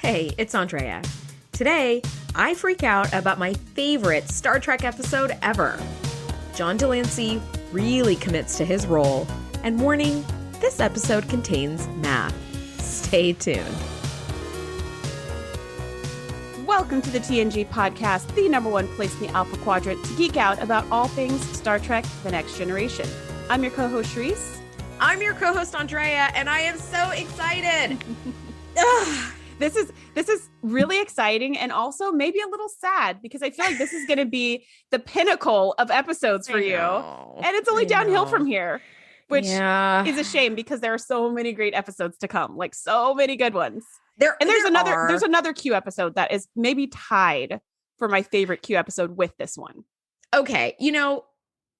Hey, it's Andrea. Today, I freak out about my favorite Star Trek episode ever. John Delancey really commits to his role, and warning, this episode contains math. Stay tuned. Welcome to the TNG Podcast, the number one place in the Alpha Quadrant to geek out about all things Star Trek: The Next Generation. I'm your co-host, Shereese. I'm your co-host, Andrea, and I am so excited. This is really exciting and also maybe a little sad because I feel like this is going to be the pinnacle of episodes for you. And it's only downhill from here, which is a shame because there are so many great episodes to come, like so many good ones. There's another Q episode that is maybe tied for my favorite Q episode with this one. Okay,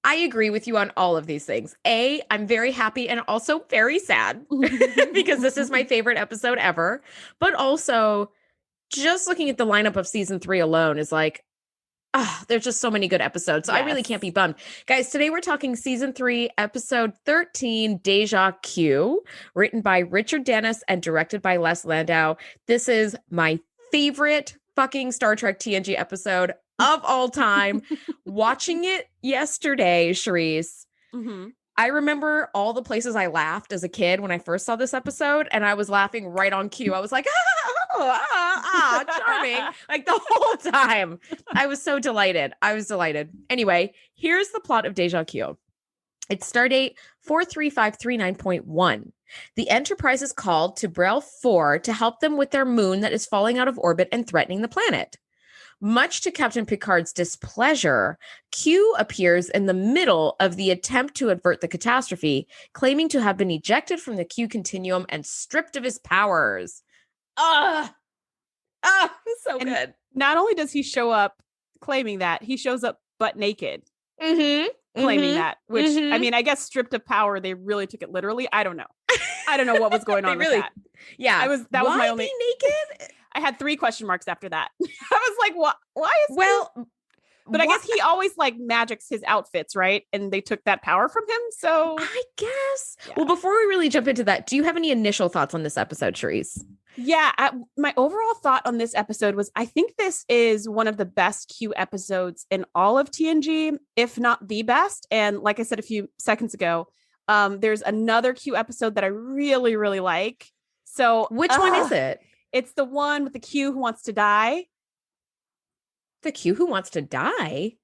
I agree with you on all of these things. I'm very happy and also very sad because this is my favorite episode ever. But also, just looking at the lineup of season 3 alone is like, there's just so many good episodes. So yes. I really can't be bummed. Guys, today we're talking season 3, episode 13, Deja Q, written by Richard Dennis and directed by Les Landau. This is my favorite fucking Star Trek TNG episode of all time. Watching it yesterday, Shereese, I remember all the places I laughed as a kid when I first saw this episode, and I was laughing right on cue. I was like, charming, like the whole time. I was so delighted. Anyway, here's the plot of Deja Q. It's stardate 43539.1. The Enterprise is called to Brel 4 to help them with their moon that is falling out of orbit and threatening the planet. Much to Captain Picard's displeasure, Q appears in the middle of the attempt to avert the catastrophe, claiming to have been ejected from the Q continuum and stripped of his powers. So and good. Not only does he show up claiming that, he shows up butt naked. Claiming that, which I mean, I guess stripped of power, they really took it literally. I don't know what was going on with that. Yeah. That was my only naked? I had 3 question marks after that. I was like, what? Why is But I guess he always like magics his outfits, right? And they took that power from him. So I guess. Yeah. Well, before we really jump into that, do you have any initial thoughts on this episode, Shereese? Yeah, my overall thought on this episode was I think this is one of the best Q episodes in all of TNG, if not the best. And like I said a few seconds ago, there's another Q episode that I really, really like. So which one is it? It's the one with the Q who wants to die. The Q who wants to die?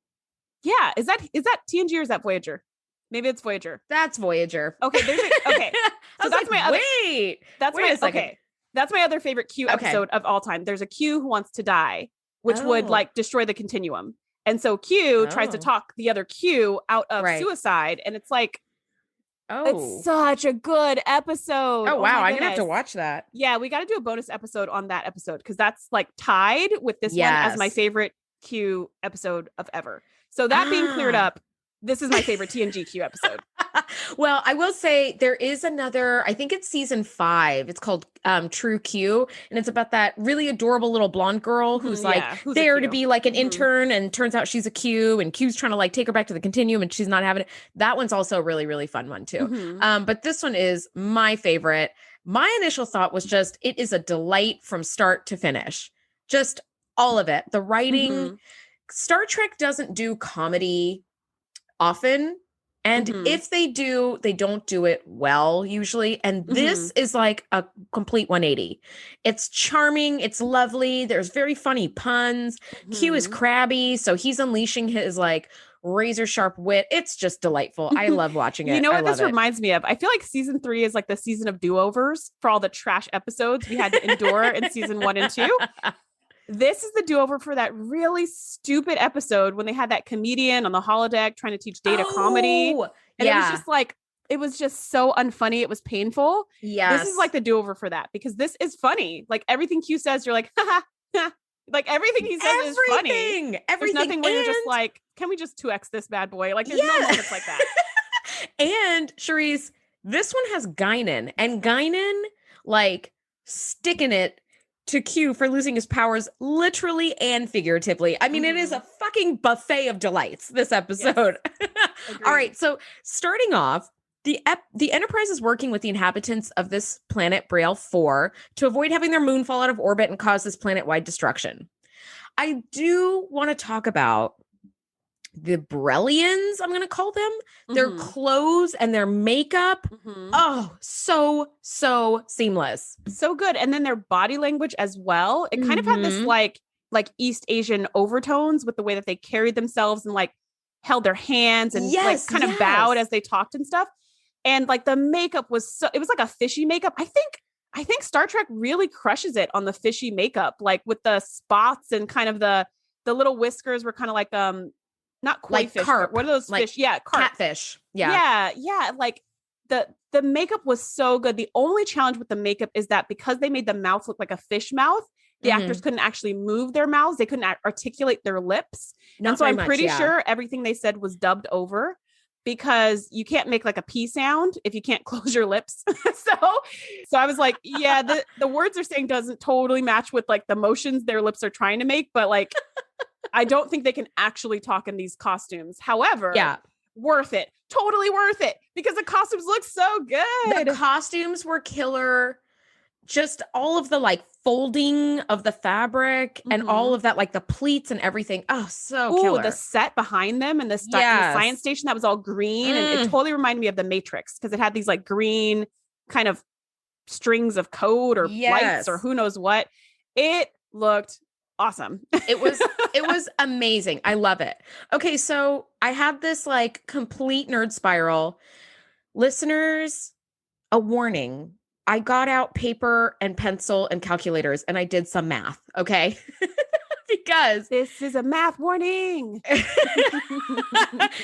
Yeah, is that TNG or is that Voyager? Maybe it's Voyager. That's Voyager. Okay, okay. So that's my other. That's my other favorite Q episode of all time. There's a Q who wants to die, which would like destroy the continuum. And so Q tries to talk the other Q out of suicide. And it's like, it's such a good episode. Oh wow. I'm going to have to watch that. Yeah. We got to do a bonus episode on that episode because that's like tied with this one as my favorite Q episode of ever. So that being cleared up, this is my favorite TNG Q episode. Well, I will say there is another, I think it's season 5. It's called True Q. And it's about that really adorable little blonde girl who's who's there to be like an intern, and turns out she's a Q, and Q's trying to like take her back to the continuum and she's not having it. That one's also a really, really fun one too. But this one is my favorite. My initial thought was just, it is a delight from start to finish. Just all of it. The writing, Star Trek doesn't do comedy often. And if they do, they don't do it well usually. And this is like a complete 180. It's charming. It's lovely. There's very funny puns. Q is crabby. So he's unleashing his like razor sharp wit. It's just delightful. I love watching it. You know what this reminds me of? I feel like season 3 is like the season of do-overs for all the trash episodes we had to endure in season 1 and 2. This is the do-over for that really stupid episode when they had that comedian on the holodeck trying to teach Data comedy. And it was just like, it was just so unfunny. It was painful. Yes. This is like the do-over for that because this is funny. Like everything Q says, you're like, ha ha. Like everything he says is funny. There's nothing where you're just like, can we just 2x this bad boy? Like there's no moments like that. And Shereese, this one has Guinan, and Guinan like sticking it to Q for losing his powers literally and figuratively. I mean, it is a fucking buffet of delights, this episode. Yes. All right. So starting off, The Enterprise is working with the inhabitants of this planet Braille 4 to avoid having their moon fall out of orbit and cause this planet-wide destruction. I do want to talk about the Brellians, I'm going to call them. Their clothes and their makeup. Oh, so seamless. So good. And then their body language as well. It kind of had this like East Asian overtones with the way that they carried themselves and like held their hands and like kind of bowed as they talked and stuff. And like the makeup was it was like a fishy makeup. I think Star Trek really crushes it on the fishy makeup, like with the spots and kind of the little whiskers were kind of like not koi like fish, carp. What are those fish? Yeah, carp. Catfish. Yeah. Like the makeup was so good. The only challenge with the makeup is that because they made the mouth look like a fish mouth, the actors couldn't actually move their mouths. They couldn't articulate their lips. And so I'm pretty sure everything they said was dubbed over, because you can't make like a P sound if you can't close your lips. So I was like, yeah, the words they're saying doesn't totally match with like the motions their lips are trying to make, but like, I don't think they can actually talk in these costumes. However, worth it. Totally worth it, because the costumes look so good. The costumes were killer. Just all of the like folding of the fabric and all of that, like the pleats and everything. Oh, so killer. The set behind them and the science station that was all green. And it totally reminded me of the Matrix, because it had these like green kind of strings of code or lights or who knows what. It looked awesome. It was amazing. I love it. Okay, so I had this like complete nerd spiral. Listeners, a warning. I got out paper and pencil and calculators and I did some math, okay? Because this is a math warning.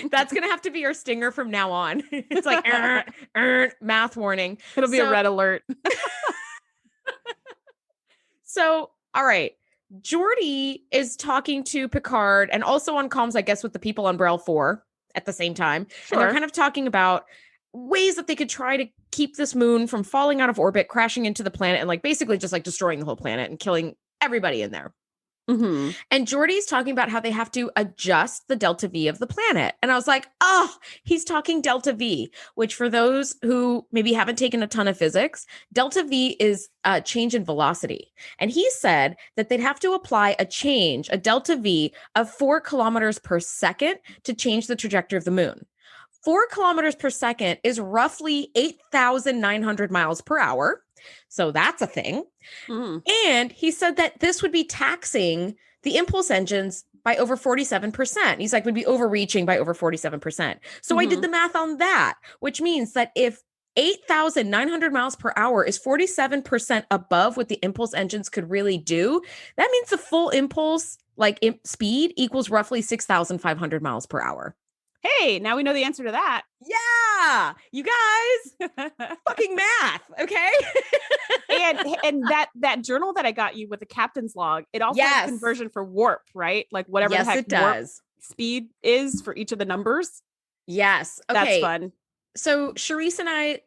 That's going to have to be our stinger from now on. It's like math warning. It'll be a red alert. So, all right. Geordi is talking to Picard and also on comms, I guess, with the people on Braille 4 at the same time. Sure. And they're kind of talking about ways that they could try to keep this moon from falling out of orbit, crashing into the planet, and like basically just like destroying the whole planet and killing everybody in there. And Geordi's talking about how they have to adjust the delta V of the planet. And I was like, oh, he's talking delta V, which for those who maybe haven't taken a ton of physics, delta V is a change in velocity. And he said that they'd have to apply a delta V of 4 kilometers per second to change the trajectory of the moon. 4 kilometers per second is roughly 8,900 miles per hour. So that's a thing. And he said that this would be taxing the impulse engines by over 47%. He's like, would be overreaching by over 47%. So I did the math on that, which means that if 8,900 miles per hour is 47% above what the impulse engines could really do, that means the full impulse, like speed, equals roughly 6,500 miles per hour. Hey, now we know the answer to that. Yeah, you guys, fucking math, okay? and that journal that I got you with the captain's log, it also has a conversion for warp, right? Like whatever the heck it does. Warp speed is for each of the numbers. Yes, That's okay. fun. So Shereese and I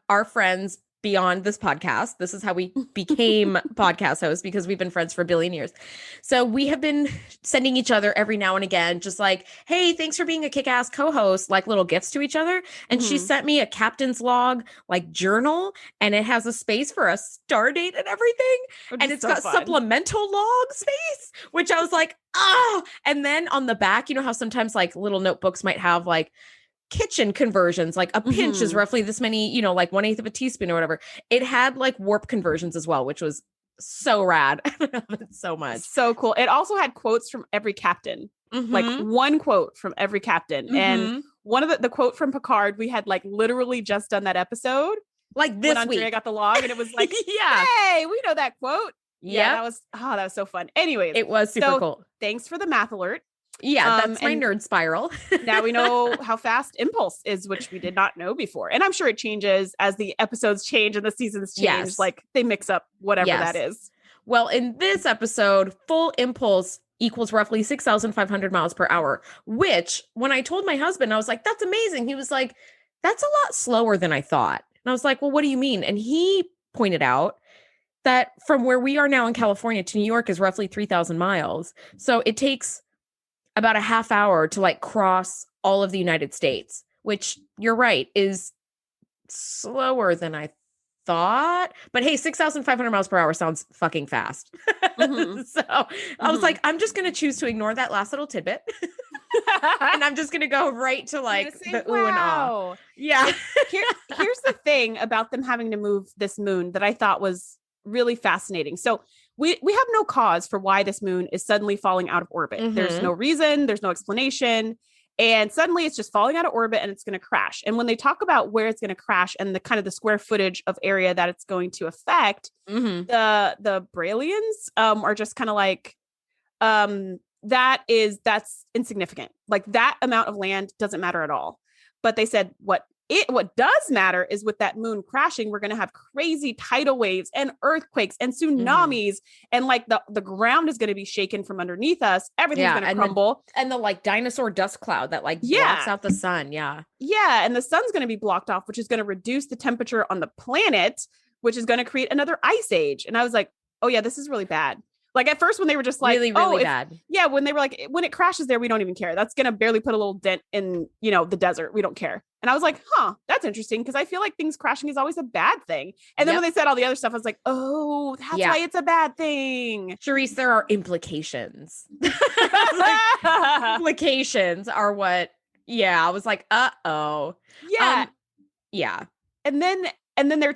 are friends beyond this podcast. This is how we became podcast hosts, because we've been friends for a billion years. So we have been sending each other every now and again, just like, hey, thanks for being a kick-ass co-host, like little gifts to each other. And she sent me a captain's log, like journal, and it has a space for a star date and everything. And it's got supplemental log space, which I was like, oh. And then on the back, you know how sometimes like little notebooks might have like kitchen conversions, like a pinch is roughly this many, you know, like 1/8 of a teaspoon or whatever. It had like warp conversions as well, which was so rad. I love it so much. So cool. It also had quotes from every captain, like one quote from every captain. And one of the quote from Picard, we had like literally just done that episode. Like this when week. Andrea got the log and it was like, hey, we know that quote. Yeah, that was so fun. Anyways, it was super cool. Thanks for the math alert. Yeah, that's my nerd spiral. Now we know how fast impulse is, which we did not know before. And I'm sure it changes as the episodes change and the seasons change. Yes. Like they mix up whatever that is. Well, in this episode, full impulse equals roughly 6,500 miles per hour, which when I told my husband, I was like, that's amazing. He was like, that's a lot slower than I thought. And I was like, well, what do you mean? And he pointed out that from where we are now in California to New York is roughly 3,000 miles. So it takes about a half hour to like cross all of the United States, which you're right, is slower than I thought. But hey, 6,500 miles per hour sounds fucking fast. So I was like, I'm just going to choose to ignore that last little tidbit. And I'm just going to go right to like the ooh and ah. Yeah. Here's the thing about them having to move this moon that I thought was really fascinating. So we have no cause for why this moon is suddenly falling out of orbit. There's no reason. There's no explanation. And suddenly it's just falling out of orbit and it's going to crash. And when they talk about where it's going to crash and the kind of the square footage of area that it's going to affect, the Braillians are just kind of like, that's insignificant. Like that amount of land doesn't matter at all. But they said what does matter is with that moon crashing, we're going to have crazy tidal waves and earthquakes and tsunamis. And like the ground is going to be shaken from underneath us. Everything's going to crumble. And the like dinosaur dust cloud that like blocks out the sun. Yeah. Yeah. And the sun's going to be blocked off, which is going to reduce the temperature on the planet, which is going to create another ice age. And I was like, oh yeah, this is really bad. Like at first when they were just like, really bad. Yeah. When they were like, when it crashes there, we don't even care. That's going to barely put a little dent in, the desert. We don't care. And I was like, that's interesting. Cause I feel like things crashing is always a bad thing. And then when they said all the other stuff, I was like, oh, that's why it's a bad thing. Shereese, there are implications. Implications are what, I was like, uh-oh. Yeah. Yeah. And then they're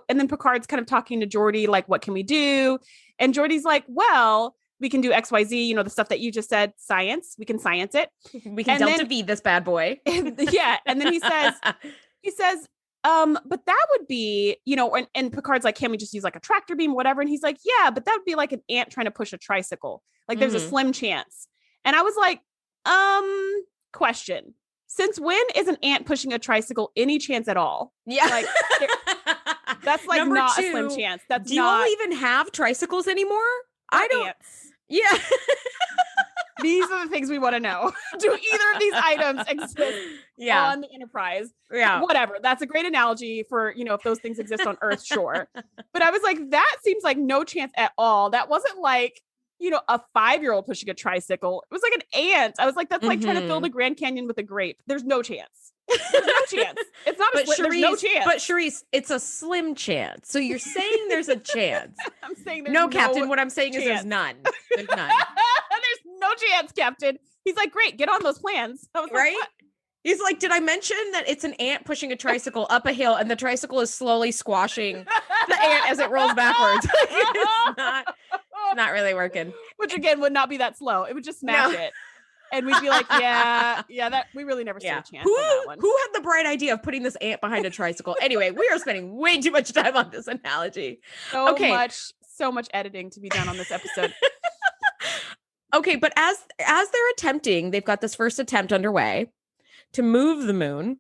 and then Picard's kind of talking to Geordi, like, what can we do? And Geordi's like, well, we can do XYZ, the stuff that you just said, science. We can science it. We can Delta V this bad boy. Yeah. And then he says, but that would be, and Picard's like, can we just use like a tractor beam, whatever? And he's like, yeah, but that would be like an ant trying to push a tricycle. Like there's a slim chance. And I was like, question. Since when is an ant pushing a tricycle any chance at all? Yeah. Like that's like Number not two, a slim chance. That's do you all even have tricycles anymore? I don't. Ants. Yeah. These are the things we want to know. Do either of these items exist on the Enterprise? Yeah. Whatever. That's a great analogy for, if those things exist on Earth, sure. But I was like, that seems like no chance at all. That wasn't like, a 5-year-old pushing a tricycle. It was like an ant. I was like, that's like trying to fill the Grand Canyon with a grape. There's no chance. There's no chance. It's not a there's no chance. But Shereese, it's a slim chance. So you're saying there's a chance. I'm saying there's no, Captain. What I'm saying is there's none. There's none. There's no chance, Captain. He's like, great, get on those plans. I was right? Like, he's like, did I mention that it's an ant pushing a tricycle up a hill and the tricycle is slowly squashing the ant as it rolls backwards? It's not really working. Which again would not be that slow. It would just smash it. And we'd be like, that we really never stood a chance on that one. Who had the bright idea of putting this ant behind a tricycle? Anyway, we are spending way too much time on this analogy. So much editing to be done on this episode. Okay, but as they're attempting, they've got this first attempt underway to move the moon.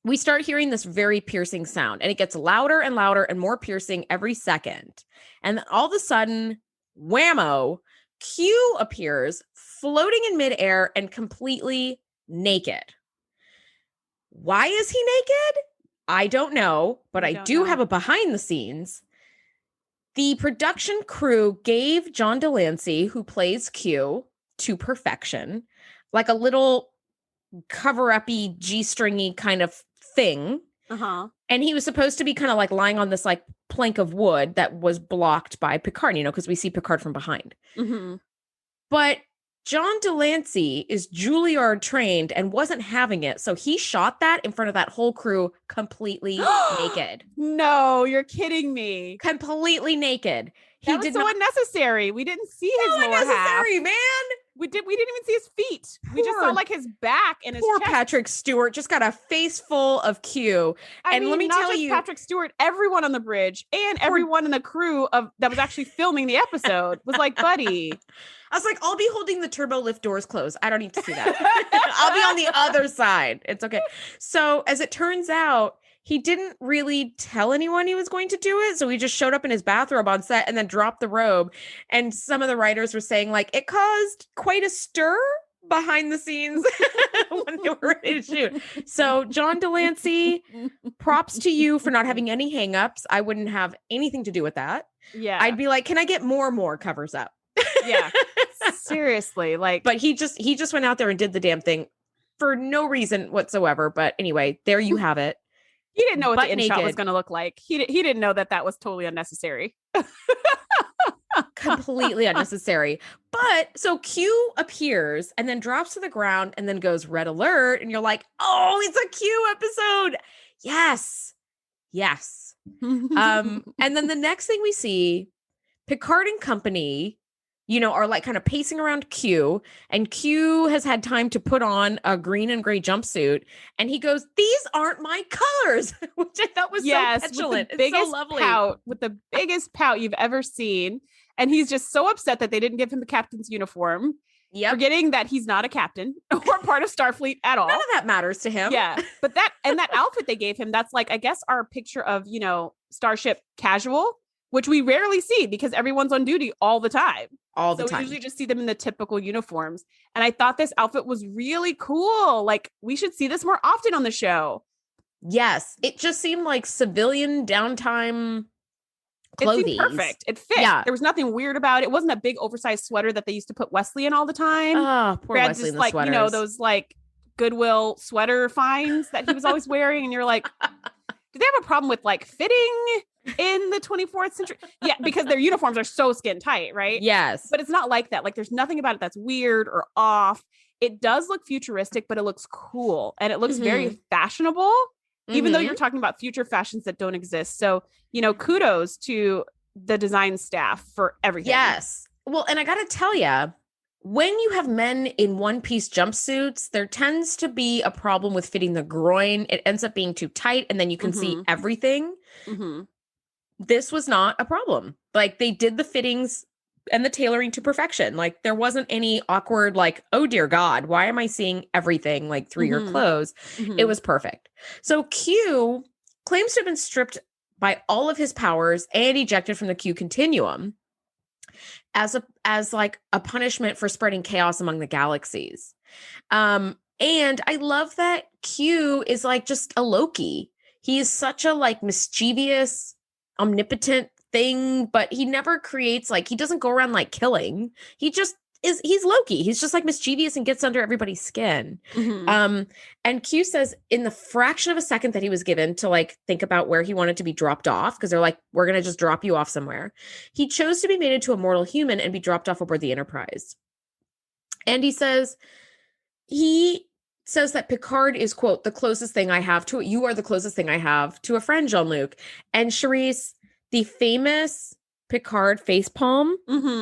We start hearing this very piercing sound, and it gets louder and louder and more piercing every second. And then all of a sudden, whammo, Q appears floating in midair and completely naked. Why is he naked? I don't know, but I do have a behind the scenes. The production crew gave John Delancey, who plays Q, to perfection, like a little cover-uppy, G-stringy kind of thing. And he was supposed to be kind of like lying on this like plank of wood that was blocked by Picard, because we see Picard from behind. But John Delancey is Juilliard trained and wasn't having it. So he shot that in front of that whole crew completely naked. No, you're kidding me. Completely naked. That was so unnecessary. We didn't see his lower half. Man. We didn't even see his feet. We just saw like his back and his poor chest. Patrick Stewart just got a face full of Q. Let me tell you, Patrick Stewart, everyone on the bridge and everyone in the crew that was actually filming the episode was like, buddy. I was like, I'll be holding the turbo lift doors closed. I don't need to see that. I'll be on the other side. It's okay. So as it turns out, he didn't really tell anyone he was going to do it. So he just showed up in his bathrobe on set and then dropped the robe. And some of the writers were saying like it caused quite a stir behind the scenes when they were ready to shoot. So John Delancey, props to you for not having any hangups. I wouldn't have anything to do with that. Yeah. I'd be like, can I get more covers up? Yeah. Seriously. Like, but he just went out there and did the damn thing for no reason whatsoever. But anyway, there you have it. He didn't know what the in shot was going to look like. He didn't know that was totally unnecessary. Completely unnecessary. But so Q appears and then drops to the ground and then goes red alert. And you're like, oh, it's a Q episode. Yes. And then the next thing we see, Picard and company, are like kind of pacing around Q, and Q has had time to put on a green and gray jumpsuit. And he goes, these aren't my colors, which I thought was so petulant. It's so lovely. With the biggest pout you've ever seen. And he's just so upset that they didn't give him the captain's uniform. Yep. Forgetting that he's not a captain or part of Starfleet at all. None of that matters to him. Yeah. But that outfit they gave him, that's like, I guess, our picture of, Starship casual, which we rarely see because everyone's on duty all the time. So we usually just see them in the typical uniforms. And I thought this outfit was really cool. Like, we should see this more often on the show. Yes. It just seemed like civilian downtime clothing. It seemed perfect. It fit. Yeah. There was nothing weird about it. It wasn't a big oversized sweater that they used to put Wesley in all the time. Oh, poor Wesley just in the like, sweaters. Those like Goodwill sweater finds that he was always wearing. And you're like, do they have a problem with like fitting in the 24th century? Yeah, because their uniforms are so skin tight, right? Yes. But it's not like that. Like, there's nothing about it that's weird or off. It does look futuristic, but it looks cool. And it looks very fashionable, even though you're talking about future fashions that don't exist. So, kudos to the design staff for everything. Yes. Well, and I got to tell you, when you have men in one-piece jumpsuits, there tends to be a problem with fitting the groin. It ends up being too tight, and then you can see everything. This was not a problem. Like, they did the fittings and the tailoring to perfection. Like, there wasn't any awkward, like, oh dear God, why am I seeing everything like through your clothes? It was perfect. So Q claims to have been stripped by all of his powers and ejected from the Q continuum as like a punishment for spreading chaos among the galaxies. And I love that Q is like just a Loki. He is such a like mischievous, omnipotent thing, but he never creates like, he doesn't go around like killing. He's Loki. He's just like mischievous and gets under everybody's skin. And Q says in the fraction of a second that he was given to like think about where he wanted to be dropped off, because they're like, we're going to just drop you off somewhere, he chose to be made into a mortal human and be dropped off aboard the Enterprise. And he says that Picard is, quote, the closest thing I have to, you are the closest thing I have to a friend, Jean-Luc. And Shereese, the famous Picard facepalm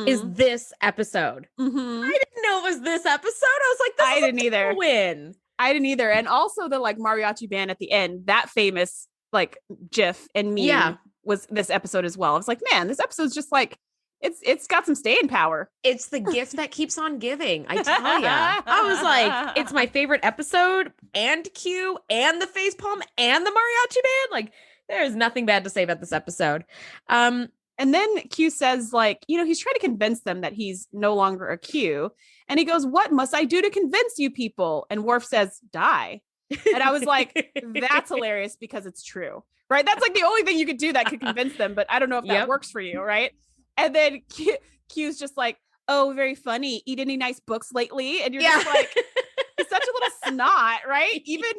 is this episode. I didn't know it was this episode. I was like, this is a win. I didn't either. And also the like mariachi band at the end, that famous like GIF and meme was this episode as well. I was like, man, this episode's just like, it's got some staying power. It's the gift that keeps on giving. I tell ya. I was like, it's my favorite episode, and Q and the facepalm and the mariachi band. Like, there's nothing bad to say about this episode. And then Q says, like, he's trying to convince them that he's no longer a Q. And he goes, what must I do to convince you people? And Worf says, die. And I was like, that's hilarious because it's true, right? That's like the only thing you could do that could convince them. But I don't know if that works for you, right? And then Q's just like, oh, very funny. Eat any nice books lately? And you're just like, he's such a little snot, right? Even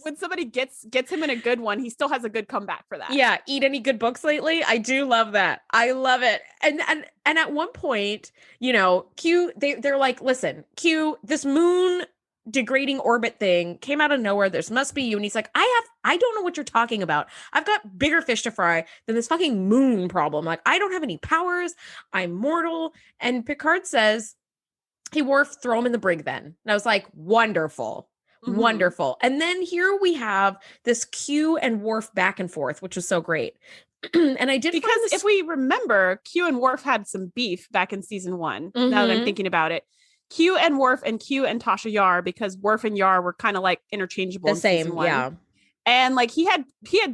when somebody gets him in a good one, he still has a good comeback for that. Yeah. Eat any good books lately? I do love that. I love it. And at one point, Q, they're like, listen, Q, this moon degrading orbit thing came out of nowhere. This must be you. And he's like, I don't know what you're talking about. I've got bigger fish to fry than this fucking moon problem. Like, I don't have any powers. I'm mortal. And Picard says, hey, Worf, throw him in the brig then. And I was like, wonderful. Wonderful. And then here we have this Q and Worf back and forth, which was so great. And I did, because if we remember, Q and Worf had some beef back in season 1. Now that I'm thinking about it, Q and Worf and Q and Tasha Yar, because Worf and Yar were kind of like interchangeable. The same, yeah. And like he had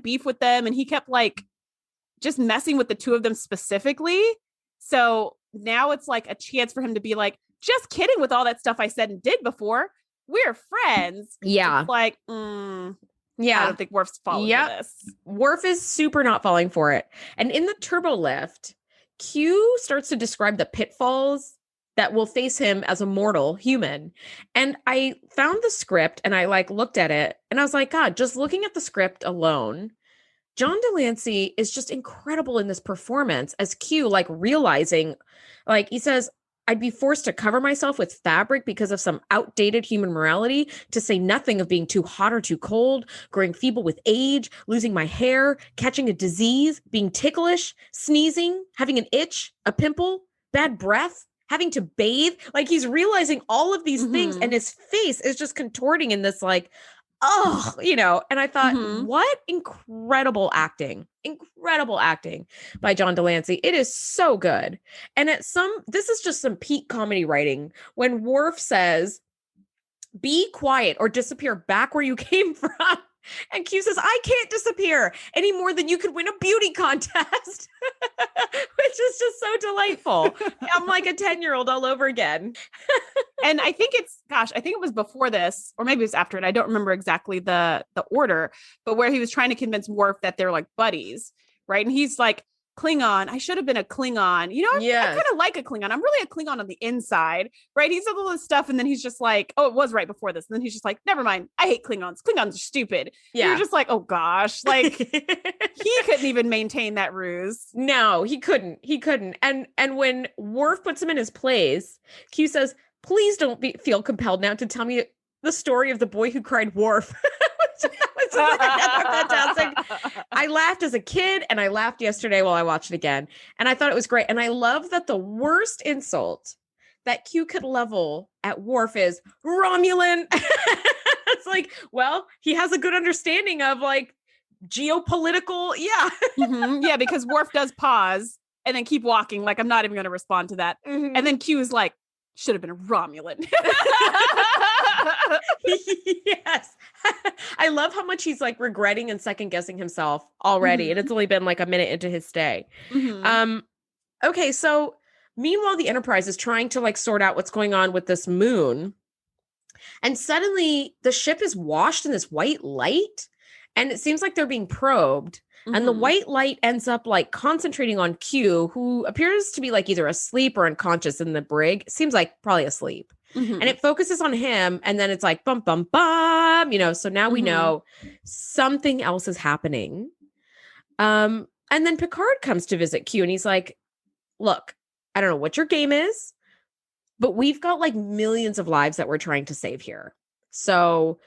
beef with them, and he kept like just messing with the two of them specifically. So now it's like a chance for him to be like, just kidding with all that stuff I said and did before. We're friends. Yeah. It's like, I don't think Worf's falling for this. Worf is super not falling for it. And in the turbo lift, Q starts to describe the pitfalls that will face him as a mortal human. And I found the script and I like looked at it and I was like, God, just looking at the script alone, John Delancey is just incredible in this performance as Q, like realizing, like he says, I'd be forced to cover myself with fabric because of some outdated human morality, to say nothing of being too hot or too cold, growing feeble with age, losing my hair, catching a disease, being ticklish, sneezing, having an itch, a pimple, bad breath, having to bathe. Like he's realizing all of these things and his face is just contorting in this like, oh, and I thought, what incredible acting by John Delancey. It is so good. And this is just some peak comedy writing when Worf says, be quiet or disappear back where you came from. And Q says, I can't disappear any more than you could win a beauty contest, which is just so delightful. I'm like a 10-year-old all over again. And I think I think it was before this, or maybe it was after it. I don't remember exactly the order, but where he was trying to convince Worf that they're like buddies, right? And he's like, Klingon, I should have been a Klingon. I kind of like a Klingon. I'm really a Klingon on the inside, right? He said all this stuff and then he's just like, oh, it was right before this. And then he's just like, never mind. I hate Klingons. Klingons are stupid. Yeah. And you're just like, oh gosh, like he couldn't even maintain that ruse. No, he couldn't. And when Worf puts him in his place, Q says, please don't feel compelled now to tell me the story of the boy who cried Worf. Which is fantastic. I laughed as a kid and I laughed yesterday while I watched it again. And I thought it was great. And I love that the worst insult that Q could level at Worf is Romulan. It's like, well, he has a good understanding of like geopolitical. Yeah. Yeah, because Worf does pause and then keep walking. Like, I'm not even going to respond to that. And then Q is like, should have been a Romulan. Yes. I love how much he's like regretting and second guessing himself already. And it's only been like a minute into his stay. Okay. So meanwhile, the Enterprise is trying to like sort out what's going on with this moon. And suddenly the ship is washed in this white light. And it seems like they're being probed. And the white light ends up like concentrating on Q, who appears to be like either asleep or unconscious in the brig. Seems like probably asleep. And it focuses on him. And then it's like, bum, bum, bum, so now we know something else is happening. And then Picard comes to visit Q and he's like, look, I don't know what your game is, but we've got like millions of lives that we're trying to save here. So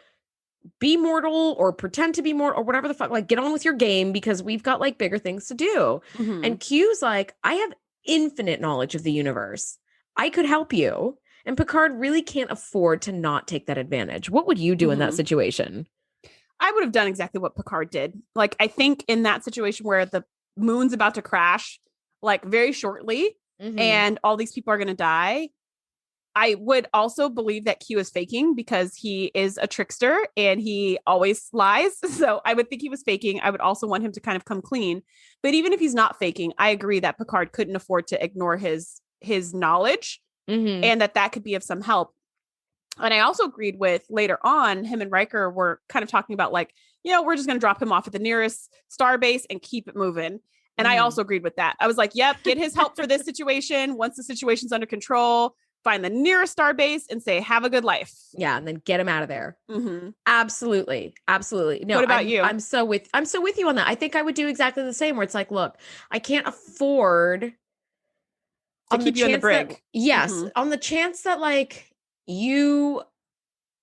be mortal or pretend to be mortal or whatever the fuck, like get on with your game because we've got like bigger things to do. And Q's like, I have infinite knowledge of the universe. I could help you. And Picard really can't afford to not take that advantage. What would you do in that situation? I would have done exactly what Picard did. Like, I think in that situation where the moon's about to crash, like very shortly, and all these people are going to die, I would also believe that Q is faking because he is a trickster and he always lies. So I would think he was faking. I would also want him to kind of come clean. But even if he's not faking, I agree that Picard couldn't afford to ignore his knowledge and that could be of some help. And I also agreed with later on, him and Riker were kind of talking about like, we're just going to drop him off at the nearest star base and keep it moving. And I also agreed with that. I was like, yep, get his help for this situation. Once the situation's under control, find the nearest star base and say, have a good life. Yeah. And then get him out of there. Absolutely. Absolutely. No, what about you? I'm so with you on that. I think I would do exactly the same where it's like, look, I can't afford to keep you in the brig. On the chance that like you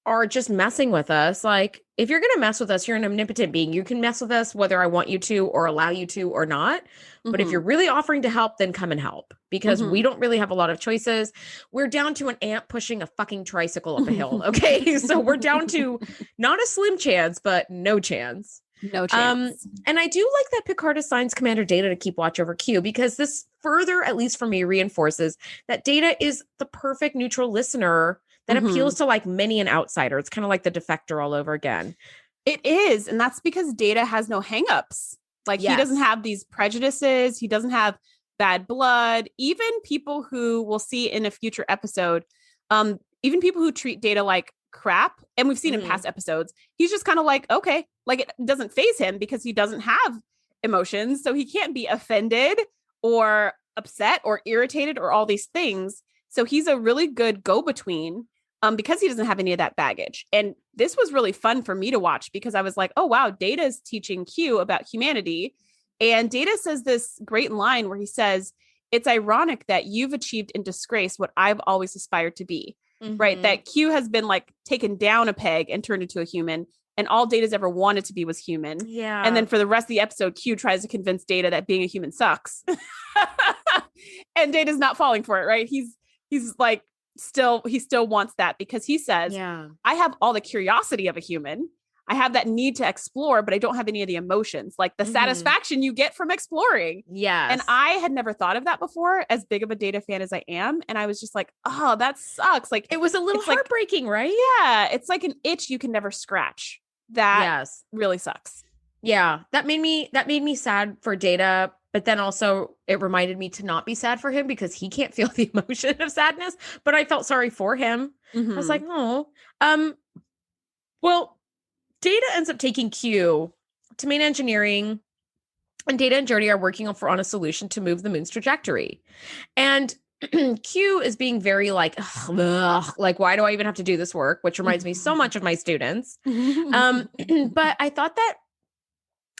are just messing with us. Like if you're going to mess with us, you're an omnipotent being. You can mess with us whether I want you to or allow you to or not. But if you're really offering to help, then come and help because we don't really have a lot of choices. We're down to an ant pushing a fucking tricycle up a hill. Okay. So we're down to not a slim chance, but no chance. No chance. And I do like that Picard assigns Commander Data to keep watch over Q because this further, at least for me, reinforces that Data is the perfect neutral listener that appeals to like many an outsider. It's kind of like the defector all over again. It is. And that's because Data has no hangups. Like he doesn't have these prejudices. He doesn't have bad blood. Even people who we'll see in a future episode, even people who treat Data like crap, and we've seen in past episodes, he's just kind of like, okay, like it doesn't faze him because he doesn't have emotions. So he can't be offended or upset or irritated or all these things. So he's a really good go-between because he doesn't have any of that baggage. And this was really fun for me to watch because I was like, oh, wow, Data is teaching Q about humanity. And Data says this great line where he says, it's ironic that you've achieved in disgrace what I've always aspired to be, right? That Q has been like taken down a peg and turned into a human. And all Data's ever wanted to be was human. Yeah. And then for the rest of the episode, Q tries to convince Data that being a human sucks. And Data's not falling for it, right? He's like, he still wants that because he says, I have all the curiosity of a human. I have that need to explore, but I don't have any of the emotions, like the satisfaction you get from exploring. Yes. And I had never thought of that before, as big of a Data fan as I am. And I was just like, oh, that sucks. Like, it was a little heartbreaking, right? Yeah. It's like an itch you can never scratch. That really sucks. Yeah. That made me sad for Data. But then also it reminded me to not be sad for him because he can't feel the emotion of sadness, but I felt sorry for him. I was like, oh, well, Data ends up taking Q to main engineering, and Data and Geordi are working on a solution to move the moon's trajectory. And Q is being very like, why do I even have to do this work? Which reminds me so much of my students. But I thought that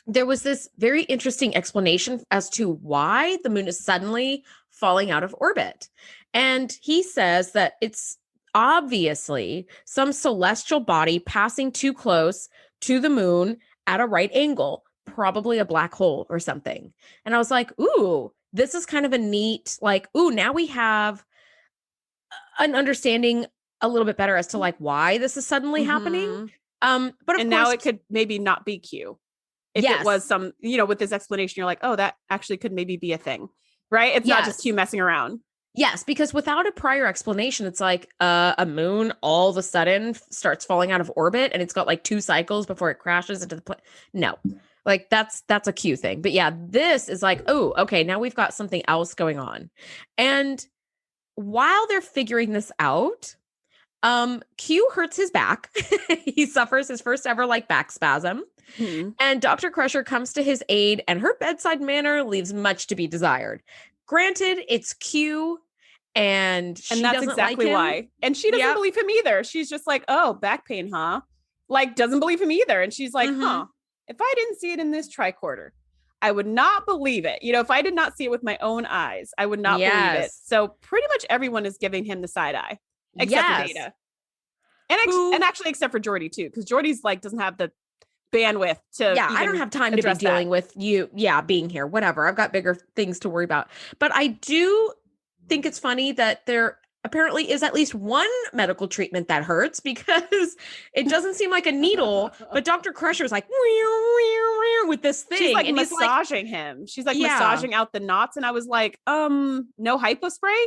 there was this very interesting explanation as to why the moon is suddenly falling out of orbit. And he says that it's obviously some celestial body passing too close to the moon at a right angle, probably a black hole or something. And I was like, ooh, this is kind of a neat, like, ooh, now we have an understanding a little bit better as to like why this is suddenly happening. But of course, now it could maybe not be Q. If it was some, with this explanation, you're like, oh, that actually could maybe be a thing, right? It's not just Q messing around. Yes, because without a prior explanation, it's like a moon all of a sudden starts falling out of orbit and it's got like 2 cycles before it crashes into the planet. No, like that's a Q thing. But yeah, this is like, oh, okay, now we've got something else going on. And while they're figuring this out, Q hurts his back. He suffers his first ever like back spasm. And Dr. Crusher comes to his aid, and her bedside manner leaves much to be desired. Granted, it's Q, and that's exactly like why. And she doesn't believe him either. She's just like, oh, back pain, huh? Like, doesn't believe him either. And she's like, huh, if I didn't see it in this tricorder, I would not believe it. If I did not see it with my own eyes, I would not believe it. So pretty much everyone is giving him the side eye, except for Data. And actually, except for Geordi too, because Geordi's like doesn't have the bandwidth to I don't have time to be dealing with you being here, whatever. I've got bigger things to worry about. But I do think it's funny that there apparently is at least one medical treatment that hurts, because it doesn't seem like a needle, but Dr. Crusher's like with this thing. She's like massaging him. She's like massaging out the knots. And I was like, no hypospray?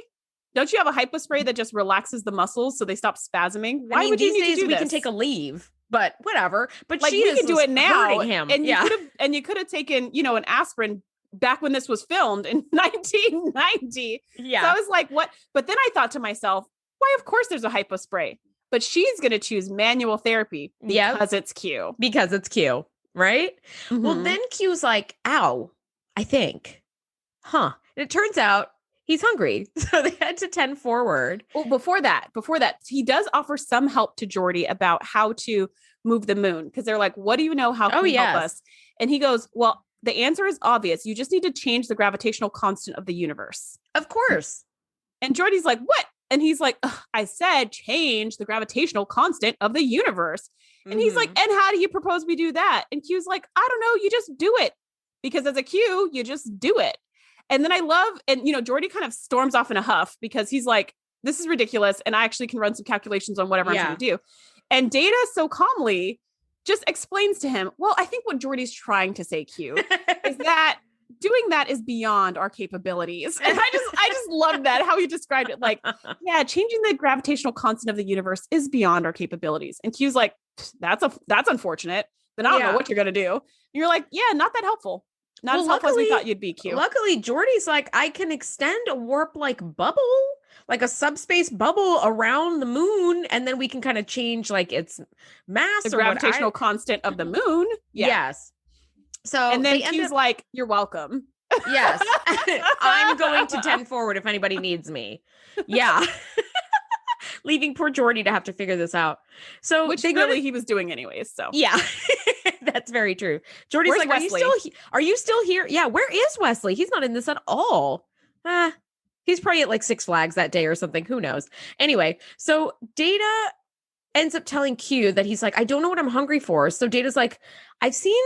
Don't you have a hypospray that just relaxes the muscles so they stop spasming? Why would you need to do this? We can take a leave. But whatever. But like, we can do it now. Him. And you could have taken, an aspirin back when this was filmed in 1990. Yeah. So I was like, what? But then I thought to myself, why, of course there's a hypospray. But she's going to choose manual therapy because it's Q. Because it's Q, right? Well, then Q's like, ow, I think. And it turns out he's hungry. So they head to 10 forward. Well, before that, he does offer some help to Geordi about how to move the moon. Because they're like, what do you know? How can you help us? And he goes, well, the answer is obvious. You just need to change the gravitational constant of the universe. Of course. And Geordi's like, what? And he's like, I said, change the gravitational constant of the universe. And he's like, and how do you propose we do that? And Q's like, I don't know. You just do it. Because as a Q, you just do it. And then I love, and Geordi kind of storms off in a huff because he's like, this is ridiculous. And I actually can run some calculations on whatever I'm going to do. And Data so calmly just explains to him, well, I think what Geordi's trying to say, Q, is that doing that is beyond our capabilities. And I just love that, how he described it. Like, changing the gravitational constant of the universe is beyond our capabilities. And Q's like, that's unfortunate. Then I don't know what you're going to do. And you're like, not that helpful. Not as helpful as we thought you'd be, Q. Luckily, Geordi's like, I can extend a warp-like bubble, like a subspace bubble around the moon, and then we can kind of change like its mass. The gravitational constant of the moon. Yeah. Yes. So and then Q's like, you're welcome. Yes. I'm going to 10 forward if anybody needs me. Yeah. Leaving poor Jordy to have to figure this out. So which he was doing anyways. So yeah, that's very true. Jordy's Where's like, Wesley? Are you still here? Yeah. Where is Wesley? He's not in this at all. He's probably at like Six Flags that day or something. Who knows? Anyway, so Data ends up telling Q that he's like, I don't know what I'm hungry for. So Data's like, I've seen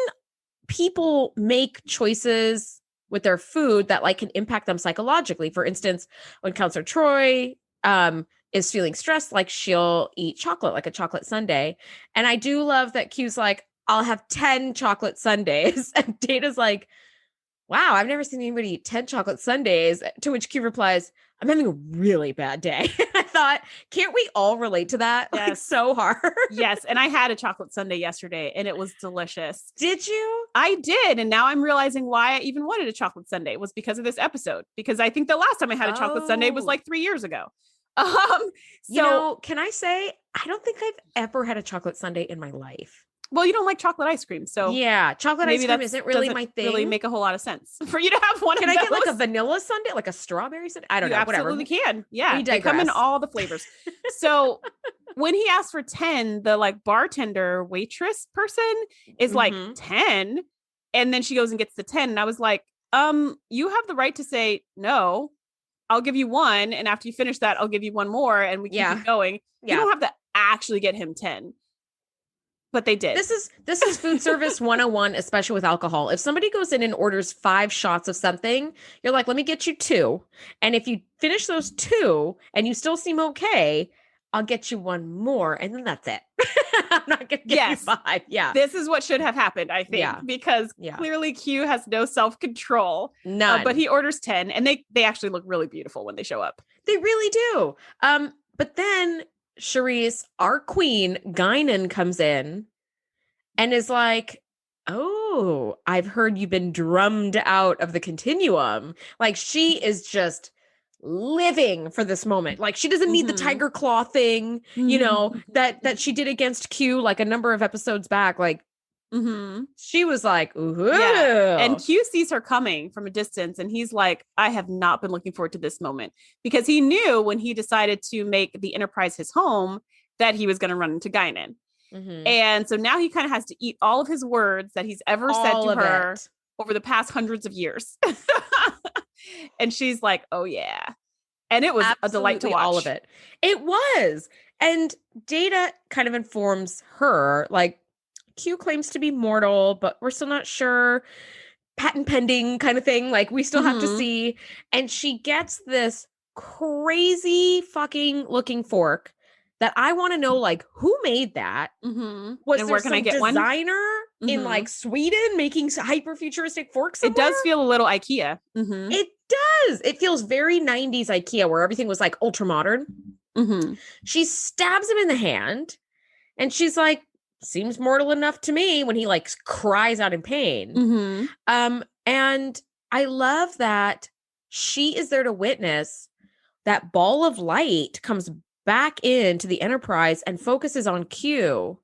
people make choices with their food that like can impact them psychologically. For instance, when Counselor Troy is feeling stressed, like she'll eat chocolate, like a chocolate sundae. And I do love that Q's like, I'll have 10 chocolate sundaes. And Data's like, wow, I've never seen anybody eat 10 chocolate sundaes. To which Q replies, I'm having a really bad day. I thought, can't we all relate to that? Yes. Like, so hard. Yes. And I had a chocolate sundae yesterday and it was delicious. Did you? I did. And now I'm realizing why I even wanted a chocolate sundae was because of this episode. Because I think the last time I had a chocolate sundae was like 3 years ago. So can I say, I don't think I've ever had a chocolate sundae in my life. Well, you don't like chocolate ice cream, so yeah, chocolate ice cream isn't really my thing. Really make a whole lot of sense for you to have one. Can I get like a vanilla sundae, like a strawberry sundae? I don't know. Whatever. Absolutely can. Yeah, they come in all the flavors. So when he asked for 10, the like bartender waitress person is like 10, and then she goes and gets the 10, and I was like, you have the right to say no. I'll give you one, and after you finish that, I'll give you one more, and we keep going. You don't have to actually get him 10. But they did. This is food service 101, especially with alcohol. If somebody goes in and orders 5 shots of something, you're like, let me get you 2. And if you finish those 2 and you still seem okay, I'll get you 1 more. And then that's it. I'm not going to get you 5. Yeah. This is what should have happened, I think, because clearly Q has no self-control. None. But he orders 10 and they actually look really beautiful when they show up. They really do. But then Shereese, our queen, Guinan, comes in and is like, oh, I've heard you've been drummed out of the continuum. Like, she is just living for this moment. Like, she doesn't need the tiger claw thing, you know, that she did against Q like a number of episodes back. Like, she was like, ooh. Yeah. And Q sees her coming from a distance and he's like, I have not been looking forward to this moment, because he knew when he decided to make the Enterprise his home that he was going to run into Guinan. And so now he kind of has to eat all of his words that he's ever said to her over the past hundreds of years. And she's like, oh yeah. And it was a delight to watch. All of it. It was. And Data kind of informs her, like, Q claims to be mortal, but we're still not sure. Patent pending kind of thing. Like, we still have to see. And she gets this crazy fucking looking fork that I want to know, like, who made that? Was there some designer in like Sweden making hyper futuristic forks somewhere? It does feel a little IKEA. It does. It feels very 90s IKEA, where everything was like ultra modern. She stabs him in the hand and she's like, seems mortal enough to me, when he like cries out in pain. And I love that she is there to witness that ball of light comes back into the Enterprise and focuses on Q,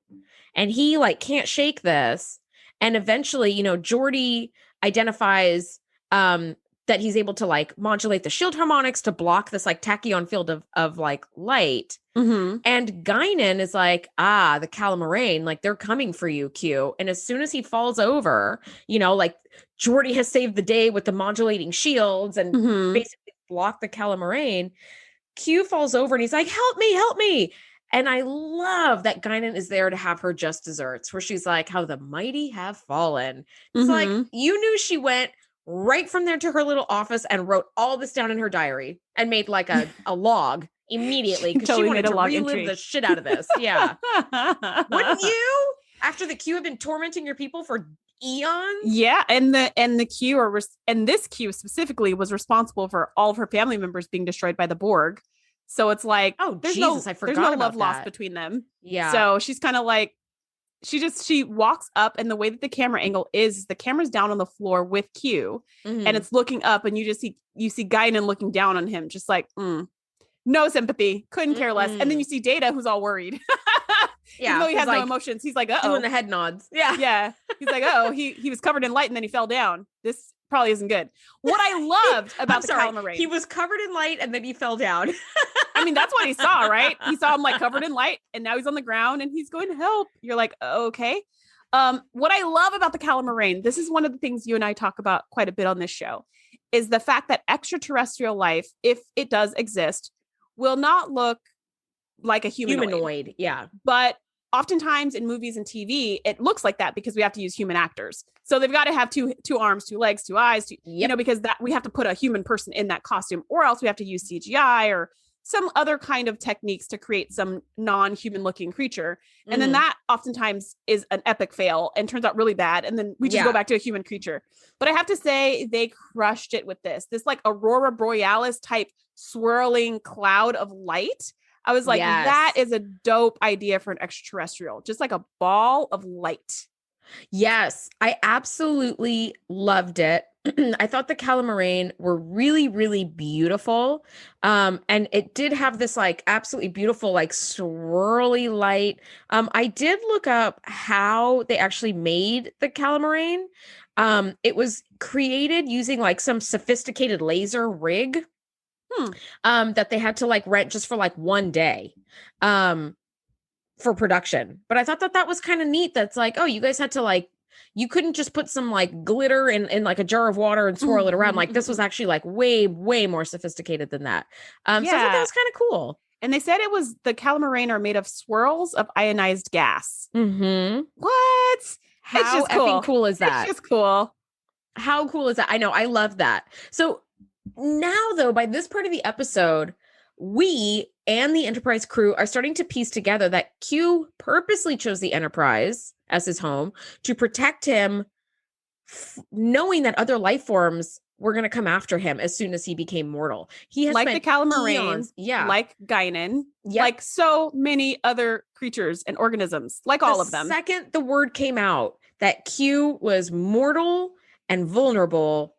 and he like can't shake this. And eventually, you know, Geordi identifies that he's able to like modulate the shield harmonics to block this like tachyon field of like light. And Guinan is like, the Calamarain, like, they're coming for you, Q. And as soon as he falls over, you know, like, Geordi has saved the day with the modulating shields and basically blocked the Calamarain. Q falls over and he's like, help me. And I love that Guinan is there to have her just desserts, where she's like, how the mighty have fallen. It's like, you knew she went right from there to her little office and wrote all this down in her diary and made like a log immediately, because she wanted to relive the shit out of this. Yeah. Wouldn't you? After the Q have been tormenting your people for eons? Yeah. And the Q and this Q specifically was responsible for all of her family members being destroyed by the Borg. So it's like, oh, Jesus, I forgot. There's no love lost between them. Yeah. So she's kind of like, she walks up, and the way that the camera angle is the camera's down on the floor with Q and it's looking up, and you see Guinan looking down on him, just like, no sympathy, couldn't care less. And then you see Data, who's all worried. Even though he has no emotions, he's like, uh-oh. Doing the head nods. Yeah. He's like, uh-oh, he was covered in light and then he fell down. This probably isn't good. What I loved about the Calamarain. He was covered in light and then he fell down. I mean, that's what he saw, right? He saw him like covered in light and now he's on the ground and he's going to help. You're like, okay. What I love about the Calamarain, this is one of the things you and I talk about quite a bit on this show, is the fact that extraterrestrial life, if it does exist, will not look like a humanoid. Yeah. But oftentimes in movies and TV, it looks like that because we have to use human actors. So they've got to have two arms, two legs, two eyes, because that we have to put a human person in that costume, or else we have to use CGI or some other kind of techniques to create some non-human looking creature. And then that oftentimes is an epic fail and turns out really bad. And then we just go back to a human creature. But I have to say they crushed it with this like Aurora Borealis type swirling cloud of light. I was like, that is a dope idea for an extraterrestrial, just like a ball of light. Yes, I absolutely loved it. I thought the Calamarain were really, really beautiful. And it did have this like absolutely beautiful, like swirly light. I did look up how they actually made the Calamarain. It was created using like some sophisticated laser rig that they had to like rent just for like one day. For production. But I thought that was kind of neat. That's like, oh, you guys had to like, you couldn't just put some like glitter in like a jar of water and swirl it around. Like this was actually like way, way more sophisticated than that. So I thought that was kind of cool. And they said it was the Calamarain are made of swirls of ionized gas. Mm-hmm. What? How effing cool is that? It's just cool. How cool is that? I know. I love that. So now though, by this part of the episode, we and the Enterprise crew are starting to piece together that Q purposely chose the Enterprise as his home to protect him, knowing that other life forms were going to come after him as soon as he became mortal. He has like the Calamarain, like Guinan, like so many other creatures and organisms, like all of them. The second the word came out that Q was mortal and vulnerable,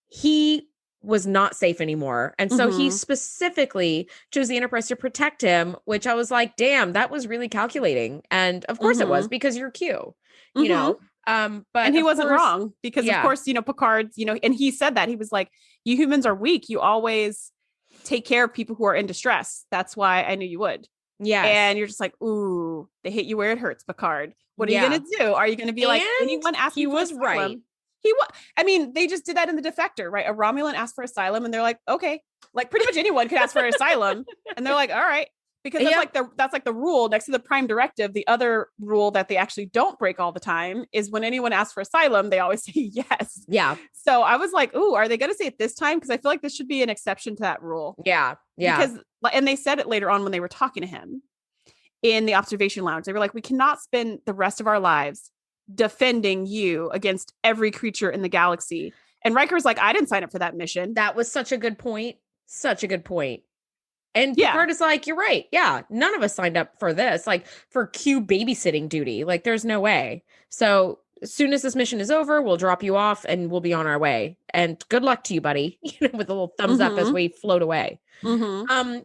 he was not safe anymore. And so he specifically chose the Enterprise to protect him, which I was like, damn, that was really calculating. And of course it was, because you're Q, you know. But he wasn't wrong, because of course, Picard, and he said that he was like, you humans are weak. You always take care of people who are in distress. That's why I knew you would. Yeah. And you're just like, ooh, they hit you where it hurts, Picard. What are you going to do? Are you going to be like, anyone asking? He was right. I mean, they just did that in The Defector, right? A Romulan asked for asylum and they're like, okay, like pretty much anyone could ask for asylum. And they're like, all right, because that's like the rule next to the Prime Directive. The other rule that they actually don't break all the time is when anyone asks for asylum, they always say yes. Yeah. So I was like, ooh, are they going to say it this time? Because I feel like this should be an exception to that rule. Yeah. Yeah. And they said it later on when they were talking to him in the observation lounge. They were like, we cannot spend the rest of our lives defending you against every creature in the galaxy. And Riker's like, I didn't sign up for that mission. That was such a good point. Such a good point. And Picard is like, you're right. Yeah. None of us signed up for this, like for Q babysitting duty. Like there's no way. So as soon as this mission is over, we'll drop you off and we'll be on our way. And good luck to you, buddy. With a little thumbs up as we float away.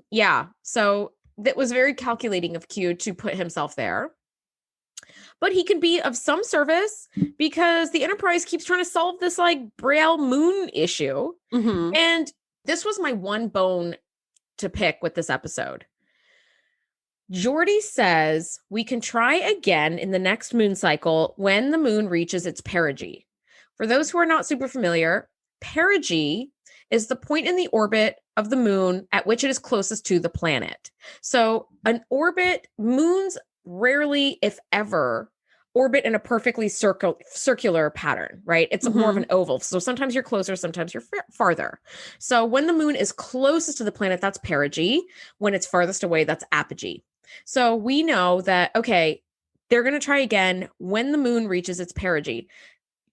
Yeah. So that was very calculating of Q to put himself there. But he can be of some service because the Enterprise keeps trying to solve this like Braille moon issue. And this was my one bone to pick with this episode. Geordi says we can try again in the next moon cycle when the moon reaches its perigee. For those who are not super familiar, perigee is the point in the orbit of the moon at which it is closest to the planet. So an orbit, moons rarely, if ever, orbit in a perfectly circular pattern, right? It's more of an oval. So sometimes you're closer, sometimes you're farther. So when the moon is closest to the planet, that's perigee. When it's farthest away, that's apogee. So we know that, okay, they're going to try again when the moon reaches its perigee.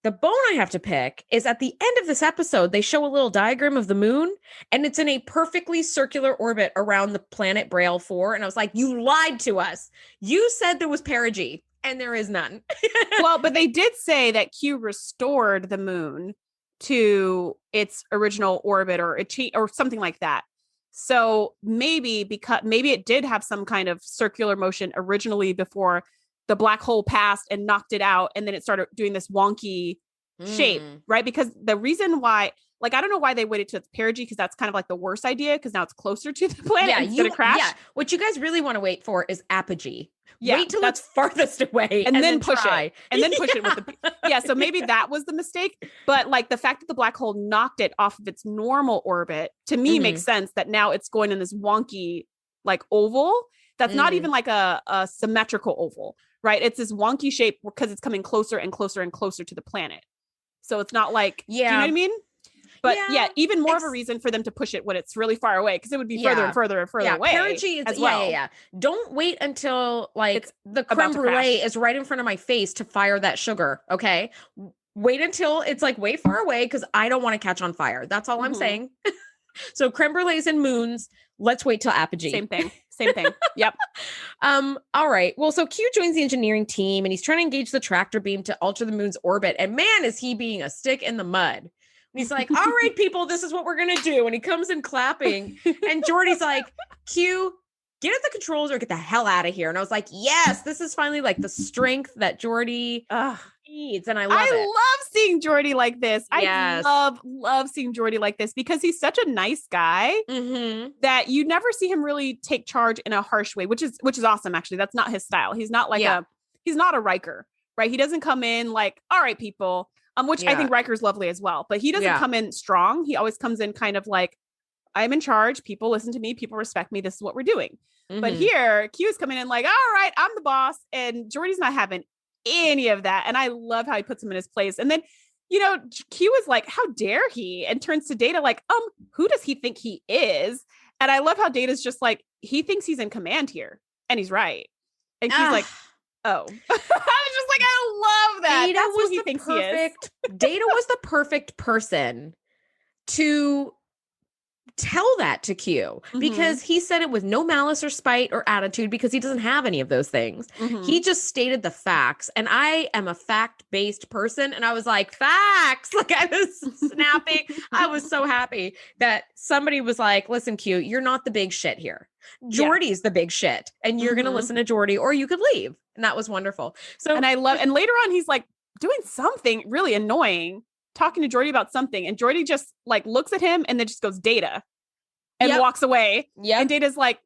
The bone I have to pick is at the end of this episode, they show a little diagram of the moon and it's in a perfectly circular orbit around the planet Braille 4. And I was like, you lied to us. You said there was perigee and there is none. Well, but they did say that Q restored the moon to its original orbit or something like that. So maybe it did have some kind of circular motion originally before the black hole passed and knocked it out. And then it started doing this wonky shape, right? Because the reason why, like, I don't know why they waited till it's perigee, because that's kind of like the worst idea, because now it's closer to the planet instead of crash. Yeah, what you guys really want to wait for is apogee. Yeah, wait till it's farthest away and then push it. And then push it with the so maybe that was the mistake. But like the fact that the black hole knocked it off of its normal orbit, to me makes sense that now it's going in this wonky like oval that's not even like a symmetrical oval, right? It's this wonky shape because it's coming closer and closer and closer to the planet. So it's not like, do you know what I mean? But even more of a reason for them to push it when it's really far away, because it would be further and further and further away. Perigee is, as well. Don't wait until like the creme brulee is right in front of my face to fire that sugar. Okay. Wait until it's like way far away, because I don't want to catch on fire. That's all I'm saying. So creme brulees and moons. Let's wait till apogee. Same thing. Yep. All right. Well, so Q joins the engineering team and he's trying to engage the tractor beam to alter the moon's orbit. And man, is he being a stick in the mud. He's like, all right, people, this is what we're going to do. And he comes in clapping. And Geordi's like, Q, get at the controls or get the hell out of here. And I was like, yes, this is finally like the strength that Geordi needs. And I love it. I love seeing Geordi like this. Yes. I love seeing Geordi like this, because he's such a nice guy that you never see him really take charge in a harsh way, which is awesome. Actually, that's not his style. He's not like he's not a Riker, right? He doesn't come in like, all right, people. Which I think Riker's lovely as well, but he doesn't come in strong. He always comes in kind of like, I'm in charge. People listen to me. People respect me. This is what we're doing. But here, Q is coming in like, all right, I'm the boss. And Geordi's not having any of that. And I love how he puts him in his place. And then, you know, Q is like, how dare he? And turns to Data like, who does he think he is? And I love how Data's just like, he thinks he's in command here. And he's right. And Q's like, oh. I was just like, I love that. Data was the perfect. Data was the perfect person to tell that to Q, because he said it with no malice or spite or attitude, because he doesn't have any of those things. He just stated the facts, and I am a fact-based person, and I was like, facts. Like, I was snapping. I was so happy that somebody was like, listen, Q, you're not the big shit here. Geordi's the big shit, and you're going to listen to Geordi, or you could leave. And that was wonderful. So, and later on, he's like doing something really annoying, talking to Geordi about something. And Geordi just like looks at him and then just goes, Data, and walks away. Yeah. And Data's like,